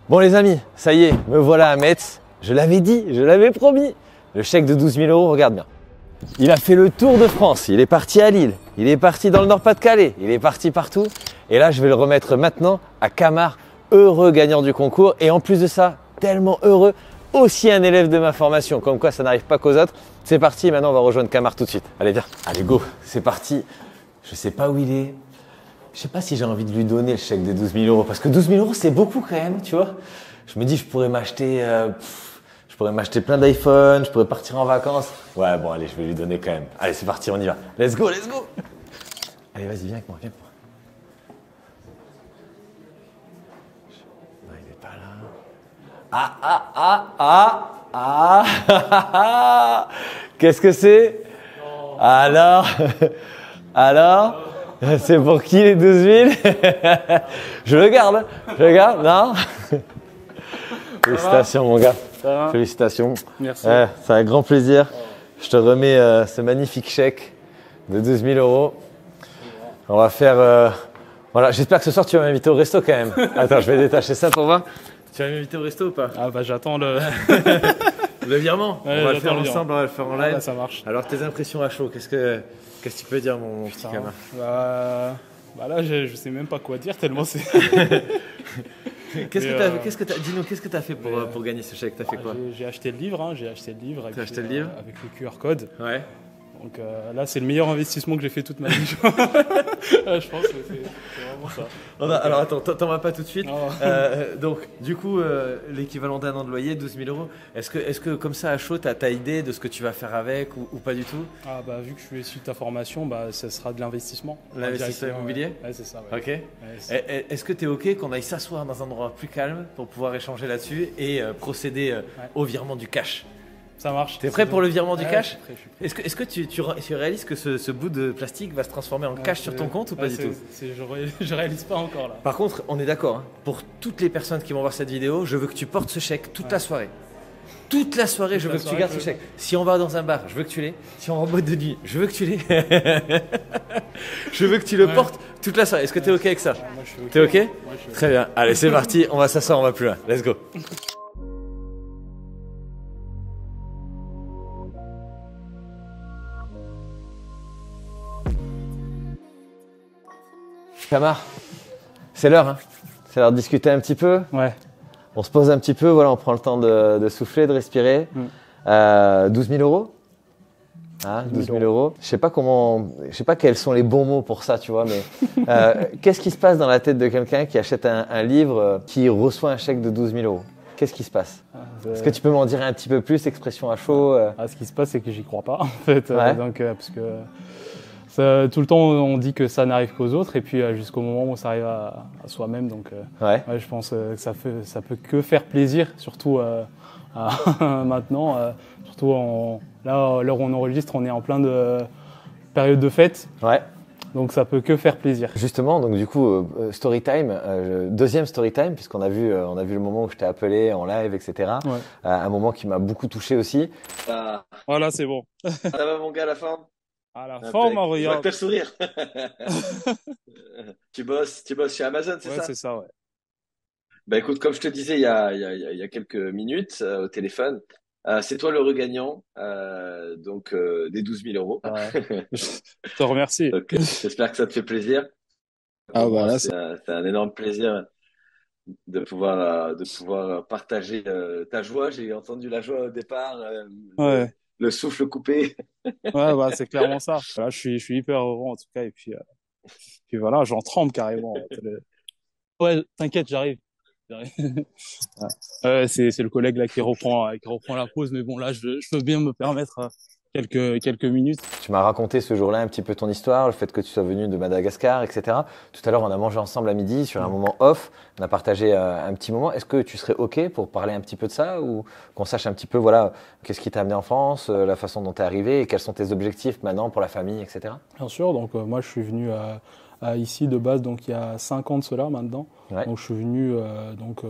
Bon les amis, ça y est, me voilà à Metz. Je l'avais dit, je l'avais promis. Le chèque de 12 000 €, regarde bien. Il a fait le tour de France, il est parti à Lille, il est parti dans le Nord-Pas-de-Calais, il est parti partout. Et là, je vais le remettre maintenant à Camar, heureux gagnant du concours. Et en plus de ça, tellement heureux, aussi un élève de ma formation. Comme quoi, ça n'arrive pas qu'aux autres. C'est parti, maintenant on va rejoindre Camar tout de suite. Allez, viens. Allez, go, c'est parti. Je sais pas où il est. Je sais pas si j'ai envie de lui donner le chèque de 12 000 €. Parce que 12 000 € c'est beaucoup quand même, tu vois. Je me dis, je pourrais m'acheter plein d'iPhone, je pourrais partir en vacances. Ouais, bon, allez, je vais lui donner quand même. Allez, c'est parti, on y va. Let's go, let's go. Allez, vas-y, viens avec moi, viens avec moi. Non, il n'est pas là. Qu'est-ce que c'est? Alors c'est pour qui les 12 000? Je le garde, non? Félicitations mon gars, félicitations. Merci. C'est un grand plaisir. Je te remets ce magnifique chèque de 12 000 €. On va faire… voilà, j'espère que ce soir tu vas m'inviter au resto quand même. Attends, je vais détacher ça pour voir. Tu vas m'inviter au resto ou pas? Ah bah j'attends le… Le virement. Ouais, on va le faire ensemble, on va le faire en live. Bah, ça marche. Alors tes impressions à chaud, qu'est-ce que tu peux dire mon petit Camar? Bah là je sais même pas quoi dire tellement c'est… Dis-nous, qu'est-ce que tu as fait pour gagner ce chèque? Tu as fait quoi? J'ai acheté le livre, Tu as acheté le livre avec le QR code. Ouais. Donc là c'est le meilleur investissement que j'ai fait toute ma vie. Je pense que c'est vraiment ça. Alors attends, t'en vas pas tout de suite. Non. Donc du coup, l'équivalent d'un an de loyer, 12 000 €. Est-ce que comme ça à chaud, t'as idée de ce que tu vas faire avec ou pas du tout? Ah bah vu que je suis issu de ta formation, bah ça sera de l'investissement. L'investissement immobilier? Ouais, c'est ça. Ouais. Ok. Ouais, Est-ce que tu es ok qu'on aille s'asseoir dans un endroit plus calme pour pouvoir échanger là-dessus et procéder au virement du cash? Ça marche. T'es prêt pour le virement du cash? Je suis prêt. Est-ce que tu réalises que ce bout de plastique va se transformer en cash sur ton compte ou pas du tout? Je réalise pas encore là. Par contre, on est d'accord, hein, pour toutes les personnes qui vont voir cette vidéo, je veux que tu portes ce chèque toute la soirée. Toute la soirée, je veux que tu gardes ce chèque. Si on va dans un bar, je veux que tu l'aies. Si on va en boîte de nuit, je veux que tu l'aies. Je veux que tu le portes toute la soirée. Est-ce que tu es ok avec ça? Moi, je suis ok. T'es ok? Moi, je suis ok. Très bien. Allez, c'est parti. On va s'asseoir, on va plus loin. Let's go. Camar, c'est l'heure, hein. C'est l'heure de discuter un petit peu. Ouais. On se pose un petit peu, voilà, on prend le temps de souffler, de respirer. 12 000 €. Hein, 12 000 €. Je sais pas quels sont les bons mots pour ça, tu vois, mais qu'est-ce qui se passe dans la tête de quelqu'un qui achète un livre, qui reçoit un chèque de 12 000 €? Qu'est-ce qui se passe? Est-ce que tu peux m'en dire un petit peu plus, expression à chaud? Ce qui se passe, c'est que j'y crois pas, en fait. Ouais. Donc, parce que tout le temps, on dit que ça n'arrive qu'aux autres, et puis jusqu'au moment où ça arrive à soi-même. Donc, Ouais. ouais, je pense que ça peut que faire plaisir, surtout maintenant. Surtout là, à l'heure où on enregistre, on est en plein de période de fête. Ouais. Donc ça peut que faire plaisir. Justement, donc du coup, story time, deuxième story time, puisqu'on a vu le moment où je t'ai appelé en live, etc. Ouais. Un moment qui m'a beaucoup touché aussi. Voilà, c'est bon. Ça va mon gars, la forme? À la fin, on m'en Je vois regarde. que t'as le sourire. Tu bosses chez Amazon, c'est Ouais, ça? c'est ça, ouais. Bah écoute, comme je te disais il y a quelques minutes au téléphone, c'est toi le regagnant des 12 000 €. Je te remercie. Donc, j'espère que ça te fait plaisir. Ah Pour bah moi, là, c'est un énorme plaisir de pouvoir partager ta joie. J'ai entendu la joie au départ, ouais. le souffle coupé. Ouais, bah, c'est clairement ça. Là, je suis hyper heureux en tout cas. Et puis voilà, j'en tremble carrément. Ouais, t'inquiète, j'arrive. Ouais, c'est le collègue là qui reprend la pause. Mais bon, là, je peux bien me permettre quelques minutes. Tu m'as raconté ce jour-là un petit peu ton histoire, le fait que tu sois venu de Madagascar, etc. Tout à l'heure, on a mangé ensemble à midi sur un moment off. On a partagé un petit moment. Est-ce que tu serais OK pour parler un petit peu de ça ou qu'on sache un petit peu, voilà, qu'est-ce qui t'a amené en France, la façon dont tu es arrivé et quels sont tes objectifs maintenant pour la famille, etc. Bien sûr. Donc, moi, je suis venu ici de base, donc il y a 5 ans de cela maintenant. Ouais. Donc je suis venu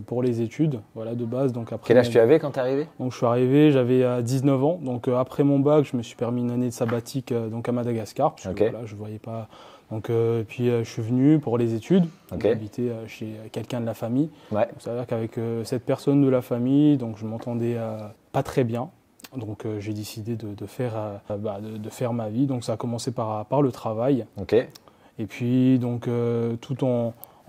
pour les études, voilà, de base. Donc après Quel âge tu avais quand tu es arrivé? Donc je suis arrivé, j'avais 19 ans. Donc après mon bac, je me suis permis une année de sabbatique donc à Madagascar, parce que Ok. voilà, je voyais pas Donc, puis je suis venu pour les études. Okay. J'habitais chez quelqu'un de la famille. Ouais. Donc, ça veut dire qu'avec cette personne de la famille, donc je m'entendais pas très bien. Donc j'ai décidé de faire ma vie. Donc ça a commencé par le travail. Okay. Et puis donc tout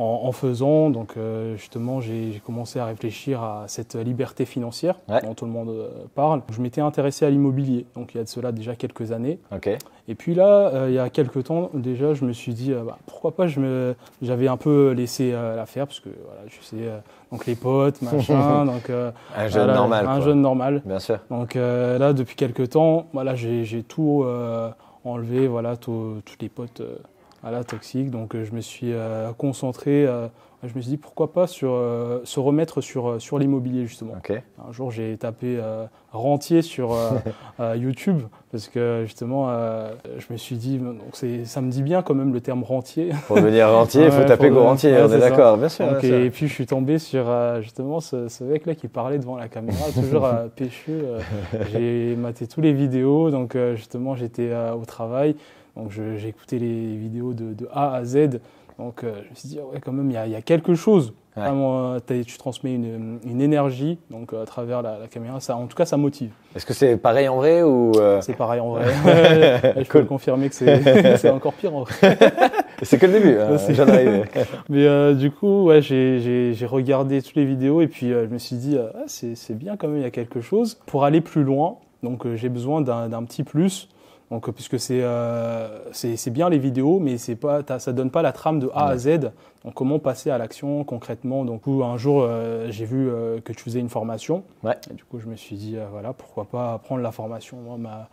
en faisant, donc justement j'ai commencé à réfléchir à cette liberté financière dont tout le monde parle. Je m'étais intéressé à l'immobilier, donc il y a de cela déjà quelques années. Okay. Et puis là, il y a quelques temps déjà, je me suis dit pourquoi pas, j'avais un peu laissé l'affaire parce que voilà, je sais, donc les potes, machin, donc un jeune normal. Un jeune normal. Bien sûr. Donc là, depuis quelques temps, voilà, j'ai tout enlevé, voilà, tous les potes. Toxique. Donc je me suis concentré, je me suis dit pourquoi pas se remettre sur l'immobilier justement. Okay. Un jour j'ai tapé rentier sur YouTube parce que justement je me suis dit donc ça me dit bien quand même le terme rentier. Pour devenir rentier, il faut taper Go rentier, on est d'accord, bien sûr. Donc, et puis je suis tombé sur justement ce mec là qui parlait devant la caméra, toujours péchu. J'ai maté tous les vidéos, donc justement j'étais au travail. Donc j'ai écouté les vidéos de A à Z, donc je me suis dit ouais quand même il y a quelque chose. Ouais. Vraiment, tu transmets une énergie donc à travers la caméra, ça, en tout cas ça motive. Est-ce que c'est pareil en vrai ou C'est pareil en vrai. Je peux confirmer que c'est encore pire en vrai. C'est que le début, j'en arrive. Mais du coup ouais, j'ai regardé toutes les vidéos et puis je me suis dit c'est bien quand même, il y a quelque chose. Pour aller plus loin, donc j'ai besoin d'un petit plus. Donc, puisque c'est bien les vidéos, mais ça donne pas la trame de A à Z. Donc, comment passer à l'action concrètement. Donc, un jour, j'ai vu que tu faisais une formation. Ouais. Et du coup, je me suis dit, voilà, pourquoi pas prendre la formation. Moi, ma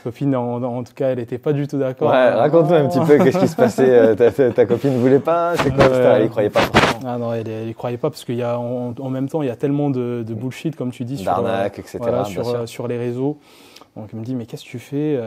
copine, en tout cas, elle n'était pas du tout d'accord. Ouais, raconte-moi un petit peu qu'est-ce qui se passait. Ta copine ne voulait pas. C'est quoi l'histoire? Elle y croyait pas. Ah non, elle y croyait pas parce qu'il y a en même temps, il y a tellement de bullshit, comme tu dis, d'arnaque, etc. Voilà, sur les réseaux. Donc, il me dit, mais qu'est-ce que tu fais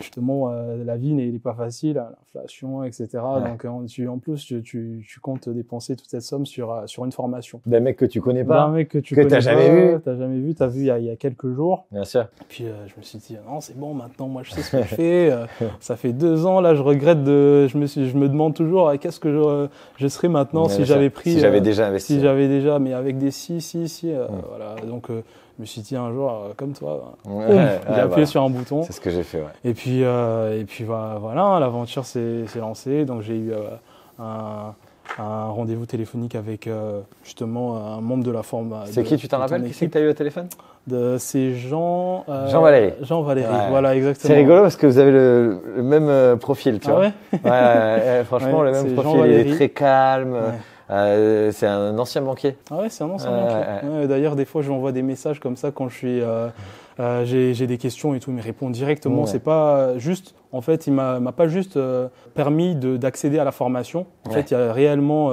justement, la vie n'est pas facile, l'inflation, etc. Ouais. Donc, en plus, tu comptes dépenser toute cette somme sur une formation. D'un mec que tu connais pas, d'un mec que tu n'as jamais vu. T'as vu il y a quelques jours. Bien sûr. Et puis, je me suis dit, non, c'est bon, maintenant, moi, je sais ce que je fais. Ça fait 2 ans, là, je regrette je me demande toujours, qu'est-ce que je serais maintenant si j'avais pris. Si j'avais déjà investi. Si j'avais déjà, mais avec des voilà. Donc, je me suis dit un jour, comme toi, j'ai appuyé sur un bouton. C'est ce que j'ai fait, ouais. Et puis voilà, l'aventure s'est lancée. Donc j'ai eu un rendez-vous téléphonique avec justement un membre de la forme. C'est qui, tu t'en rappelles? Qui c'est que tu as eu au téléphone? C'est Jean Valéry. Jean Valéry, ouais. Voilà, exactement. C'est rigolo parce que vous avez le même profil, tu vois. Ouais, franchement, le même profil, il est très calme. Ouais. C'est un ancien banquier. Ah ouais, c'est un ancien banquier. Ouais, d'ailleurs, des fois, je lui envoie des messages comme ça quand je suis, j'ai des questions et tout, il me répond directement. Ouais. C'est pas juste, en fait, il m'a pas juste permis d'accéder à la formation. En fait, il y a réellement,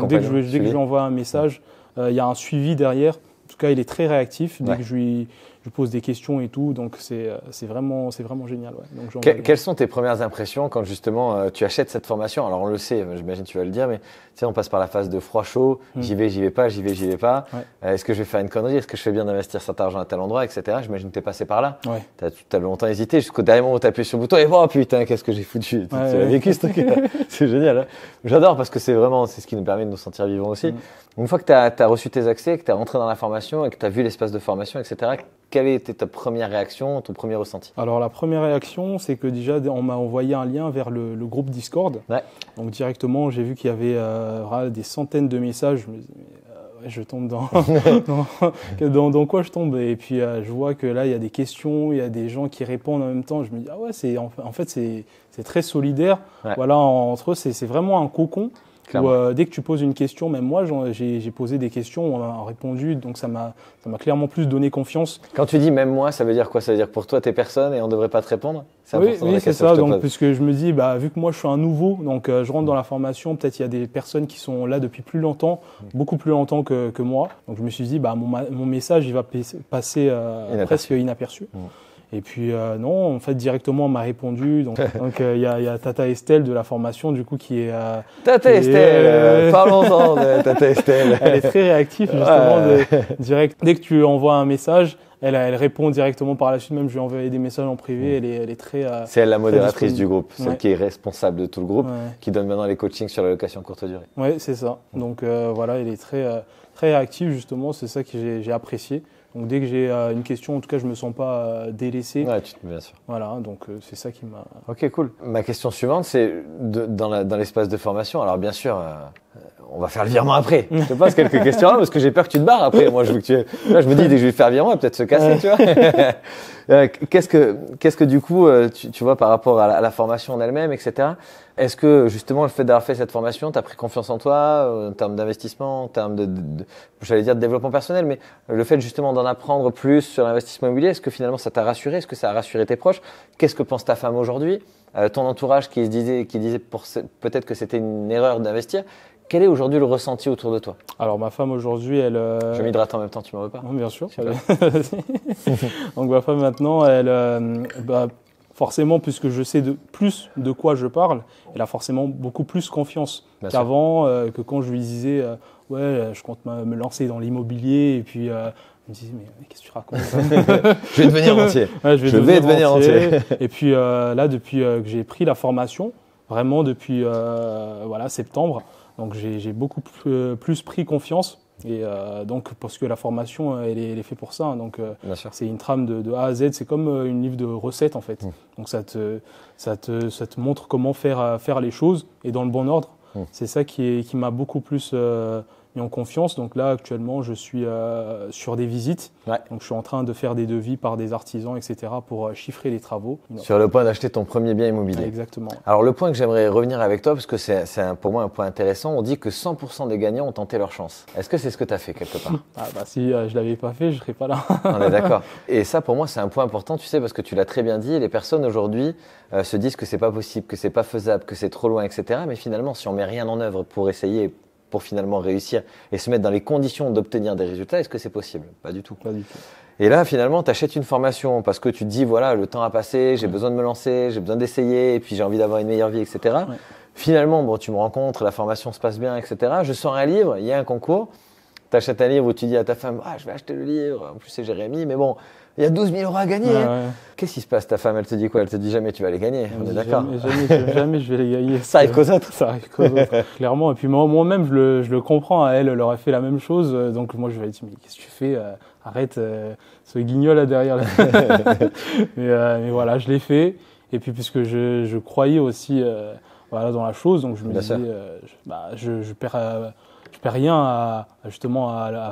dès que je lui envoie un message, il y a un suivi derrière. En tout cas, il est très réactif dès que je lui pose des questions et tout, donc c'est vraiment génial. Ouais. Donc, quelles sont tes premières impressions quand justement tu achètes cette formation? Alors on le sait, j'imagine que tu vas le dire, mais tu sais, on passe par la phase de froid chaud, j'y vais pas, j'y vais pas. Ouais. Est-ce que je vais faire une connerie? Est-ce que je fais bien d'investir cet argent à tel endroit, etc. J'imagine que tu es passé par là. Ouais. Tu as longtemps hésité jusqu'au dernier moment où tu appuies sur le bouton et oh putain, qu'est-ce que j'ai foutu. Tu as vécu ce truc. C'est génial. Hein, j'adore parce que c'est ce qui nous permet de nous sentir vivants aussi. Une fois que tu as reçu tes accès, que tu es rentré dans la formation et que tu as vu l'espace de formation, etc., quelle était ta première réaction, ton premier ressenti? Alors la première réaction, c'est que déjà on m'a envoyé un lien vers le groupe Discord. Ouais. Donc directement, j'ai vu qu'il y avait des centaines de messages. Je me dis, je tombe dans quoi je tombe? Et puis je vois que là, il y a des questions, il y a des gens qui répondent en même temps. Je me dis, ah ouais, en fait, c'est très solidaire. Ouais. Voilà, entre eux, c'est vraiment un cocon. Où, dès que tu poses une question, même moi, j'ai posé des questions, on m'a répondu, donc ça m'a clairement plus donné confiance. Quand tu dis même moi, ça veut dire quoi? Ça veut dire que pour toi, t'es personne et on ne devrait pas te répondre? Oui, c'est ça. Donc, puisque je me dis, vu que moi, je suis un nouveau, donc je rentre dans la formation, peut-être il y a des personnes qui sont là depuis plus longtemps, beaucoup plus longtemps que moi. Donc, je me suis dit, mon message, il va passer presque inaperçu. Et puis non, en fait directement on m'a répondu. Donc il y a Tata Estelle de la formation du coup qui est Tata Estelle. Parlons-en de Tata Estelle. Elle est très réactive justement direct. Dès que tu envoies un message, elle répond directement par la suite. Même je lui ai envoyé des messages en privé. Elle est très. C'est elle la modératrice du groupe, celle Ouais. qui est responsable de tout le groupe, Ouais. qui donne maintenant les coachings sur la location courte durée. Oui, c'est ça. Donc voilà, elle est très active justement. C'est ça que j'ai apprécié. Donc dès que j'ai une question, en tout cas, je me sens pas délaissé. Ouais, bien sûr. Voilà, donc c'est ça qui m'a. Ok, cool. Ma question suivante, c'est dans l'espace de formation. Alors bien sûr, on va faire le virement après. Je te pose quelques questions là parce que j'ai peur que tu te barres après. Moi, je veux que là, je me dis dès que je vais faire le virement, elle va peut-être se casser, tu vois. Qu'est-ce que du coup, tu vois par rapport à la formation en elle-même, etc. Est-ce que justement le fait d'avoir fait cette formation, tu as pris confiance en toi en termes d'investissement, en termes j'allais dire de développement personnel, mais le fait justement d'en apprendre plus sur l'investissement immobilier, est-ce que finalement ça t'a rassuré? Est-ce que ça a rassuré tes proches? Qu'est-ce que pense ta femme aujourd'hui? Ton entourage qui disait peut-être que c'était une erreur d'investir. Quel est aujourd'hui le ressenti autour de toi? Alors ma femme aujourd'hui, elle. Je m'hydrate en même temps, tu m'en veux pas? Bien sûr. Donc ma femme maintenant, elle. Forcément, puisque je sais plus de quoi je parle, elle a forcément beaucoup plus confiance qu'avant, que quand je lui disais ouais, je compte me lancer dans l'immobilier, et puis elle me disait mais qu'est-ce que tu racontes? Je vais devenir rentier. Ouais, je vais devenir rentier. Et puis là, depuis que j'ai pris la formation, vraiment depuis septembre, donc j'ai beaucoup plus pris confiance. Et donc parce que la formation elle est faite pour ça, hein, donc c'est une trame de A à Z, c'est comme une livre de recettes en fait. Donc ça te montre comment faire les choses et dans le bon ordre. C'est ça qui m'a beaucoup plus mis en confiance. Donc là actuellement je suis sur des visites, donc je suis en train de faire des devis par des artisans, etc. pour chiffrer les travaux. Sur le point d'acheter ton premier bien immobilier. Exactement. Alors le point que j'aimerais revenir avec toi, parce que c'est pour moi un point intéressant, on dit que 100% des gagnants ont tenté leur chance. Est-ce que c'est ce que tu as fait quelque part? Si je l'avais pas fait, je serais pas là. On est d'accord. Et ça pour moi c'est un point important, tu sais, parce que tu l'as très bien dit, les personnes aujourd'hui se disent que c'est pas possible, que c'est pas faisable, que c'est trop loin, etc. Mais finalement si on met rien en œuvre pour essayer, pour finalement réussir et se mettre dans les conditions d'obtenir des résultats, est-ce que c'est possible? Pas du tout. Pas du tout. Et là, finalement, tu achètes une formation parce que tu te dis, voilà, le temps a passé, j'ai besoin de me lancer, j'ai besoin d'essayer, et puis j'ai envie d'avoir une meilleure vie, etc. Ouais. Finalement, bon, tu me rencontres, la formation se passe bien, etc. Je sors un livre, il y a un concours, tu achètes un livre où tu dis à ta femme, je vais acheter le livre, en plus c'est Jérémy, mais bon, il y a 12 000 € à gagner. Ouais. Qu'est-ce qui se passe? Ta femme, elle te dit quoi? Elle te dit jamais tu vas les gagner, on est d'accord? Jamais je vais les gagner. Ça arrive qu'aux autres. Ça arrive qu'aux autres, clairement. Et puis moi-même, je le comprends. Elle aurait fait la même chose. Donc moi, je vais dire, mais qu'est-ce que tu fais? Arrête ce guignol là derrière. mais voilà, je l'ai fait. Et puis puisque je croyais aussi dans la chose, donc je me disais, je perds rien à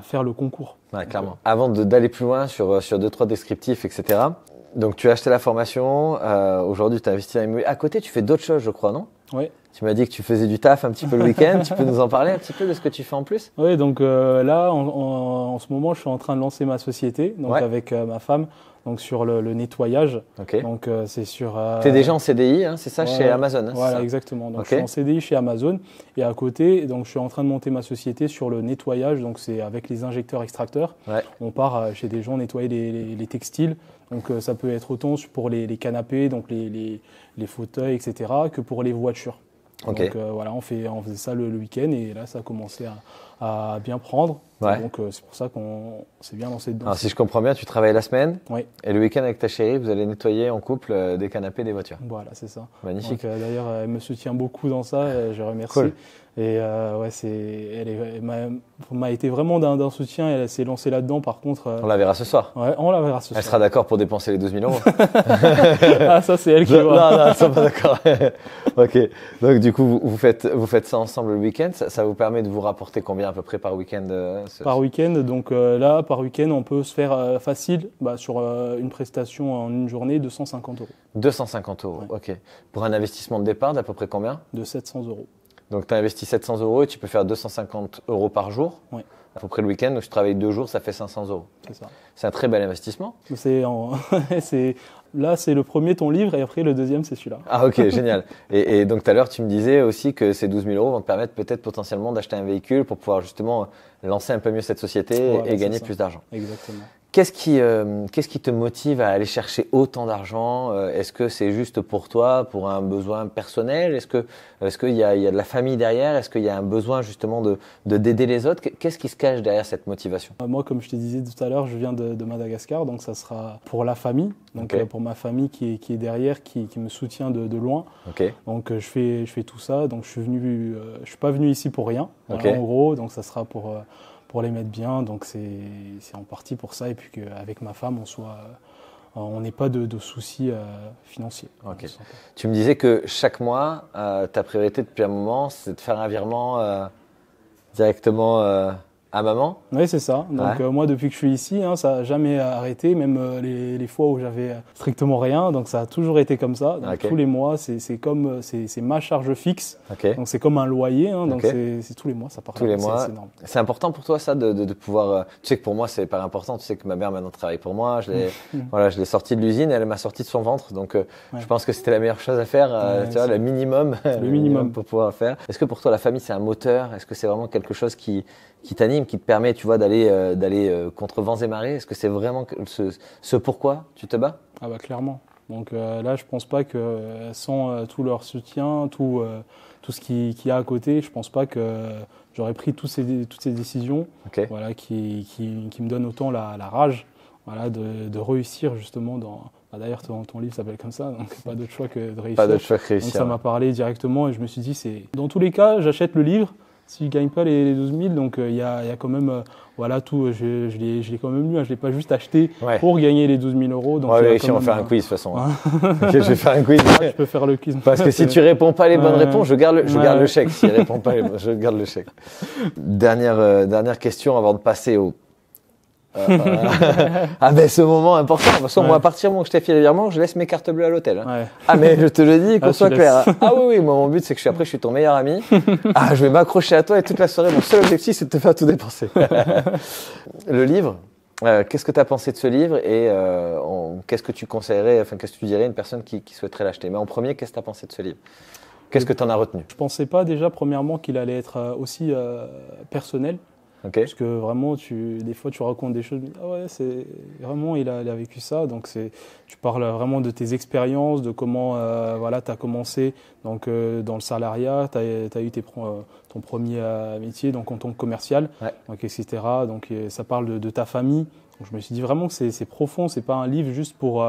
faire le concours. Ouais, clairement. Avant d'aller plus loin sur 2-3 descriptifs, etc. Donc tu as acheté la formation, aujourd'hui tu as investi dans l'immobilier. À côté, tu fais d'autres choses, je crois, non? Oui. Tu m'as dit que tu faisais du taf un petit peu le week-end. Tu peux nous en parler un petit peu de ce que tu fais en plus? Oui, donc là, en ce moment, je suis en train de lancer ma société, donc avec ma femme, donc sur le nettoyage. Okay. Donc c'est sur. Tu es déjà en CDI, hein, c'est ça, chez Amazon? Voilà, exactement. Donc je suis en CDI chez Amazon et à côté, donc je suis en train de monter ma société sur le nettoyage. Donc c'est avec les injecteurs extracteurs. Ouais. On part chez des gens nettoyer les textiles. Donc ça peut être autant pour les canapés, donc les fauteuils, etc., que pour les voitures. Okay. Donc on faisait ça le week-end et là ça a commencé à bien prendre. Ouais. Donc c'est pour ça qu'on s'est bien lancé dedans. Alors si je comprends bien, tu travailles la semaine. Oui. Et le week-end avec ta chérie, vous allez nettoyer en couple des canapés, des voitures. Voilà, c'est ça. Magnifique. D'ailleurs, elle me soutient beaucoup dans ça. Je remercie. Cool. Et elle m'a été vraiment d'un soutien. Elle s'est lancée là-dedans. Par contre, on la verra ce soir. Ouais, on la verra ce soir. Elle sera d'accord pour dépenser les 12 000 €. Ça c'est elle qui voit. Non, elle sera pas d'accord. Ok. Donc du coup, vous faites ça ensemble le week-end. Ça vous permet de vous rapporter combien à peu près par week-end? Par week-end. Donc là, par week-end, on peut se faire facile sur une prestation en une journée 250 €. 250 €. Ouais. Ok. Pour un investissement de départ d'à peu près combien? De 700 €. Donc, tu as investi 700 € et tu peux faire 250 € par jour. Oui. À peu près le week-end, donc tu travailles 2 jours, ça fait 500 €. C'est ça. C'est un très bel investissement. Là, c'est le premier, ton livre, et après, le deuxième, c'est celui-là. Ah, ok, génial. Et donc, tout à l'heure, tu me disais aussi que ces 12 000 € vont te permettre peut-être potentiellement d'acheter un véhicule pour pouvoir justement lancer un peu mieux cette société et gagner plus d'argent. Exactement. Qu'est-ce qui te motive à aller chercher autant d'argent? Est-ce que c'est juste pour toi, pour un besoin personnel? Est-ce qu'il y a de la famille derrière? Est-ce qu'il y a un besoin justement d'aider les autres? Qu'est-ce qui se cache derrière cette motivation? Moi, comme je te disais tout à l'heure, je viens de Madagascar, donc ça sera pour la famille, donc pour ma famille qui est derrière, qui me soutient de loin. Donc je fais tout ça. Donc je suis pas venu ici pour rien, en gros. Donc ça sera pour les mettre bien. Donc c'est en partie pour ça, et puis qu'avec ma femme, on n'ait pas de soucis financiers. Tu me disais que chaque mois, ta priorité depuis un moment, c'est de faire un virement directement à maman? Oui, c'est ça. Donc moi, depuis que je suis ici, ça n'a jamais arrêté, même les fois où j'avais strictement rien. Donc ça a toujours été comme ça. Donc tous les mois, c'est ma charge fixe. Donc c'est comme un loyer. Donc c'est tous les mois, ça part. Tous les mois. C'est important pour toi ça de pouvoir. Tu sais que pour moi, c'est pas important. Tu sais que ma mère maintenant travaille pour moi. Je l'ai sortie de l'usine, et elle m'a sorti de son ventre. Donc je pense que c'était la meilleure chose à faire. Tu vois, le minimum. Le minimum pour pouvoir faire. Est-ce que pour toi, la famille, c'est un moteur? Est-ce que c'est vraiment quelque chose qui t'anime, qui te permet, tu vois, d'aller contre vents et marées? Est-ce que c'est vraiment ce pourquoi tu te bats? Ah bah clairement. Donc là, je pense pas que sans tout leur soutien, tout ce qu'il y a à côté, je pense pas que j'aurais pris toutes ces décisions, voilà, qui me donnent autant la rage, voilà, de réussir justement dans. D'ailleurs, ton livre s'appelle comme ça, donc pas d'autre choix que de réussir. Pas d'autre choix que réussir. Donc ça m'a parlé directement, et je me suis dit, dans tous les cas, j'achète le livre. Si je gagne pas les 12 000, donc il y a quand même, voilà, tout, je l'ai quand même lu, je l'ai pas juste acheté pour gagner les 12 000 euros. Donc ici on va faire un quiz de toute façon. Je vais faire un quiz. Je peux faire le quiz. Parce que si tu réponds pas les bonnes réponses, je garde le chèque. S'il répond pas je garde le chèque. Dernière question avant de passer au. Ce moment important. De toute façon, moi, à partir du moment où je t'ai fait le virement, je laisse mes cartes bleues à l'hôtel. Mais je te le dis, qu'on soit clair. Oui, moi, mon but, c'est que je suis ton meilleur ami. Je vais m'accrocher à toi, et toute la soirée, mon seul objectif, c'est de te faire tout dépenser. Le livre, qu'est-ce que tu as pensé de ce livre, et qu'est-ce que tu conseillerais, qu'est-ce que tu dirais à une personne qui souhaiterait l'acheter? Mais en premier, qu'est-ce que tu as pensé de ce livre? Qu'est-ce que tu en as retenu? Je pensais pas déjà, premièrement, qu'il allait être aussi personnel. Parce que vraiment, des fois, tu racontes des choses, c'est vraiment, il a vécu ça. Donc, tu parles vraiment de tes expériences, de comment tu as commencé donc, dans le salariat, tu as eu ton premier métier donc, en tant que commercial, donc, etc. Donc, ça parle de ta famille. Donc, je me suis dit vraiment que c'est profond, c'est pas un livre juste pour.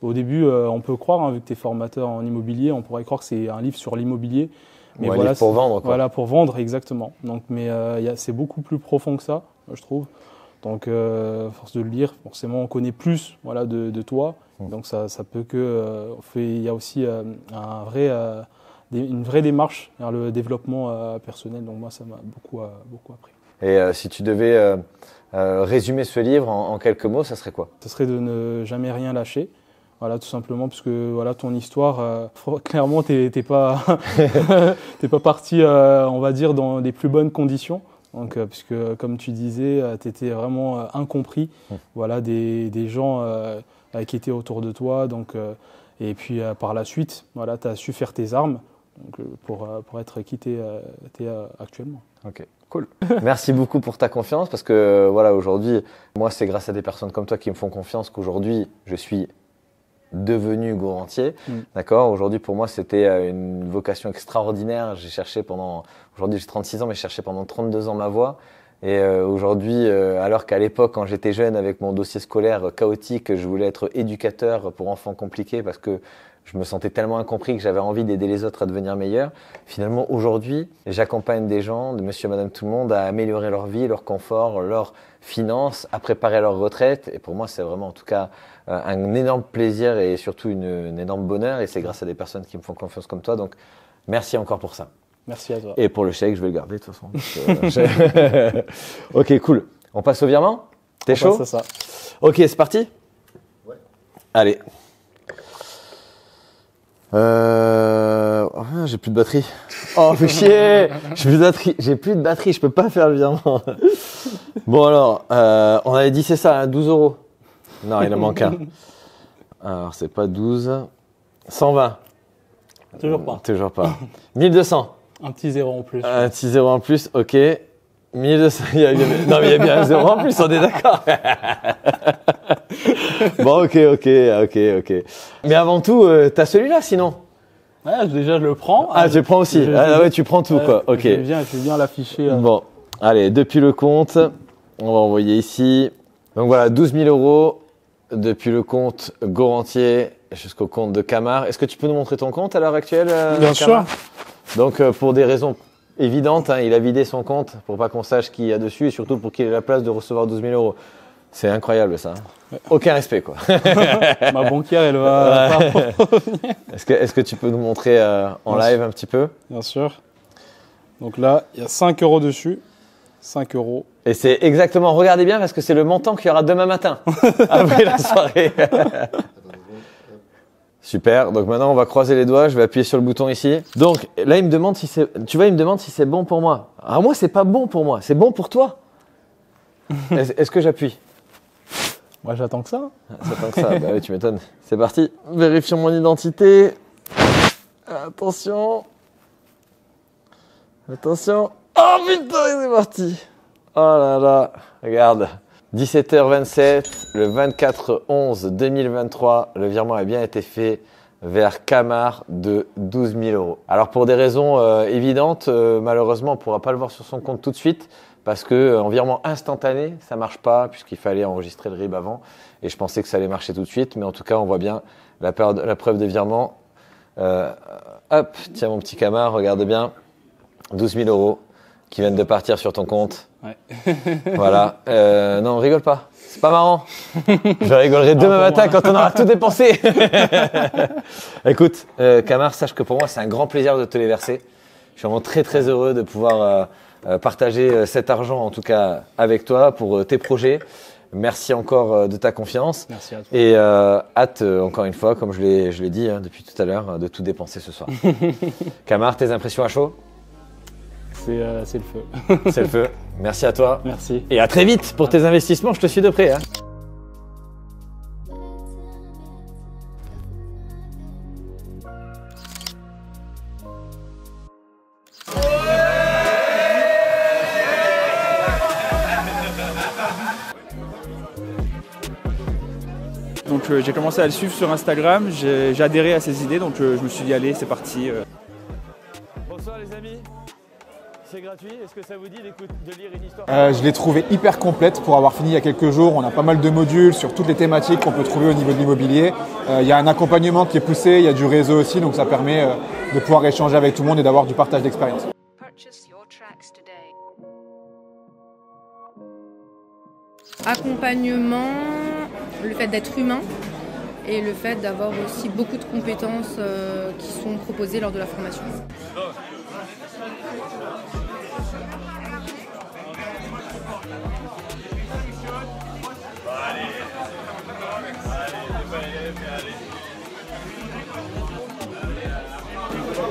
Au début, on peut croire, vu que tu es formateur en immobilier, on pourrait croire que c'est un livre sur l'immobilier. Mais voilà, pour vendre, quoi. Voilà, pour vendre, exactement. Donc, mais c'est beaucoup plus profond que ça, je trouve. Donc, à force de le lire, forcément, on connaît plus, voilà, de toi. Donc, ça peut que. Il y a aussi une vraie démarche vers le développement personnel. Donc, moi, ça m'a beaucoup appris. Et si tu devais résumer ce livre en quelques mots, ça serait quoi? Ce serait de ne jamais rien lâcher. Voilà, tout simplement, parce que voilà, ton histoire, clairement, t'es pas parti, on va dire, dans les plus bonnes conditions. Donc, puisque, comme tu disais, tu étais vraiment incompris, voilà, des gens qui étaient autour de toi. Donc, et puis, par la suite, voilà, tu as su faire tes armes donc, pour être qui tu es actuellement. Ok, cool. Merci beaucoup pour ta confiance, parce que voilà, aujourd'hui, moi, c'est grâce à des personnes comme toi qui me font confiance qu'aujourd'hui, je suis devenu gourmandier. D'accord. Aujourd'hui, pour moi, c'était une vocation extraordinaire. Aujourd'hui, j'ai 36 ans, mais je cherchais pendant 32 ans ma voie. Et aujourd'hui, alors qu'à l'époque, quand j'étais jeune, avec mon dossier scolaire chaotique, je voulais être éducateur pour enfants compliqués parce que je me sentais tellement incompris que j'avais envie d'aider les autres à devenir meilleurs. Finalement, aujourd'hui, j'accompagne des gens, de monsieur et madame tout le monde, à améliorer leur vie, leur confort, leurs finances, à préparer leur retraite. Et pour moi, c'est vraiment en tout cas un énorme plaisir et surtout un énorme bonheur. Et c'est grâce à des personnes qui me font confiance comme toi. Donc, merci encore pour ça. Merci à toi. Et pour le chèque, je vais le garder de toute façon. Ok, cool. On passe au virement? T'es chaud? C'est ça. Ok, c'est parti? Ouais. Allez. J'ai plus de batterie. Oh, fais chier. J'ai plus de batterie. Je peux pas faire le virement. Bon alors, on avait dit c'est ça, 12 euros. Non, il en manque un. Alors c'est pas 12. 120. Toujours pas. Toujours pas. 1200. Un petit zéro en plus. Un petit zéro en plus, ok. 1200, non mais il y a bien un zéro en plus, on est d'accord. Bon, ok. Mais avant tout, t'as celui-là sinon? Ouais, déjà je le prends. Ah, tu le prends aussi. Ouais, tu prends tout quoi. Ok. Je vais bien l'afficher. Bon, allez, depuis le compte, on va envoyer ici. Donc voilà, 12 000 euros depuis le compte Gorantier jusqu'au compte de Camar. Est-ce que tu peux nous montrer ton compte à l'heure actuelle, Bien Camar? sûr. Donc pour des raisons évidentes, hein, il a vidé son compte pour pas qu'on sache qui y a dessus et surtout pour qu'il ait la place de recevoir 12 000 euros. C'est incroyable ça. Ouais. Aucun respect quoi. Ma banquière, elle va pas revenir. Est-ce que tu peux nous montrer en live un petit peu? Bien sûr. Donc là, il y a 5 euros dessus. 5 euros. Et c'est exactement, regardez bien parce que c'est le montant qu'il y aura demain matin, après la soirée. Super, donc maintenant on va croiser les doigts, je vais appuyer sur le bouton ici. Donc là il me demande si c'est, tu vois, il me demande si c'est bon pour moi. Alors moi c'est pas bon pour moi, c'est bon pour toi. Est-ce que j'appuie? Moi j'attends que ça. J'attends que ça, bah oui tu m'étonnes. C'est parti, vérifions mon identité. Attention. Attention. Oh putain, c'est parti. Oh là là, regarde. 17h27, le 24/11/2023, le virement a bien été fait vers Camar de 12 000 euros. Alors pour des raisons évidentes, malheureusement on ne pourra pas le voir sur son compte tout de suite parce que en virement instantané, ça marche pas puisqu'il fallait enregistrer le RIB avant et je pensais que ça allait marcher tout de suite, mais en tout cas on voit bien la preuve de virement. Hop, tiens mon petit Camar, regarde bien, 12 000 euros qui viennent de partir sur ton compte. Ouais. Voilà. Non, rigole pas. C'est pas marrant. Je rigolerai demain matin quand on aura tout dépensé. Écoute, Camar, sache que pour moi, c'est un grand plaisir de te les verser. Je suis vraiment très très heureux de pouvoir partager cet argent, en tout cas avec toi, pour tes projets. Merci encore de ta confiance. Merci à toi. Et hâte, encore une fois, comme je l'ai dit depuis tout à l'heure, de tout dépenser ce soir. Camar, tes impressions à chaud? C'est le feu. C'est le feu. Merci à toi. Merci. Et à très vite pour tes investissements, je te suis de près. Hein. Donc j'ai commencé à le suivre sur Instagram, j'ai adhéré à ses idées, donc je me suis dit allez c'est parti. Bonsoir les amis, c'est gratuit, est-ce que ça vous dit de lire une histoire? Je l'ai trouvée hyper complète pour avoir fini il y a quelques jours. On a pas mal de modules sur toutes les thématiques qu'on peut trouver au niveau de l'immobilier. Il y a un accompagnement qui est poussé, il y a du réseau aussi, donc ça permet de pouvoir échanger avec tout le monde et d'avoir du partage d'expérience. Accompagnement, le fait d'être humain et le fait d'avoir aussi beaucoup de compétences qui sont proposées lors de la formation.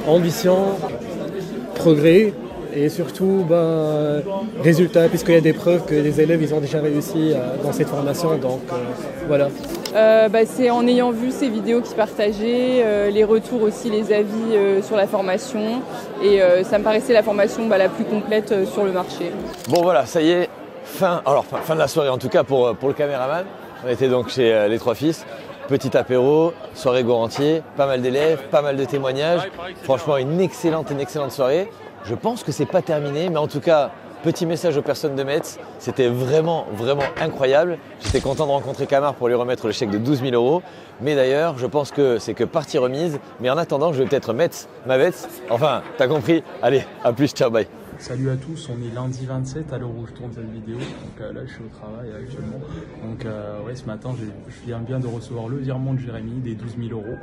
Ambition, progrès et surtout résultat, puisqu'il y a des preuves que les élèves ils ont déjà réussi dans cette formation, donc voilà. C'est en ayant vu ces vidéos qu'ils partageaient, les retours aussi, les avis sur la formation et ça me paraissait la formation la plus complète sur le marché. Bon voilà, ça y est, fin de la soirée en tout cas pour le caméraman. On était donc chez les trois fils. Petit apéro, soirée Gorantier, pas mal d'élèves, pas mal de témoignages. Franchement, une excellente soirée. Je pense que c'est pas terminé, mais en tout cas, petit message aux personnes de Metz, c'était vraiment incroyable. J'étais content de rencontrer Camar pour lui remettre le chèque de 12 000 euros. Mais d'ailleurs, je pense que c'est que partie remise. Mais en attendant, je vais peut-être Metz, ma Metz. Enfin, t'as compris. Allez, à plus, ciao, bye. Salut à tous, on est lundi 27 à l'heure où je tourne cette vidéo, donc là je suis au travail actuellement. Donc ce matin je viens bien de recevoir le virement de Jérémy des 12 000 euros.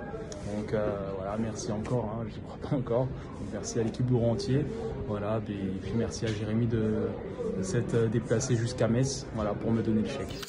Donc voilà, merci encore, je n'y crois pas encore. Donc, merci à l'équipe Gorantier, voilà, et puis merci à Jérémy de s'être déplacé jusqu'à Metz, voilà, pour me donner le chèque.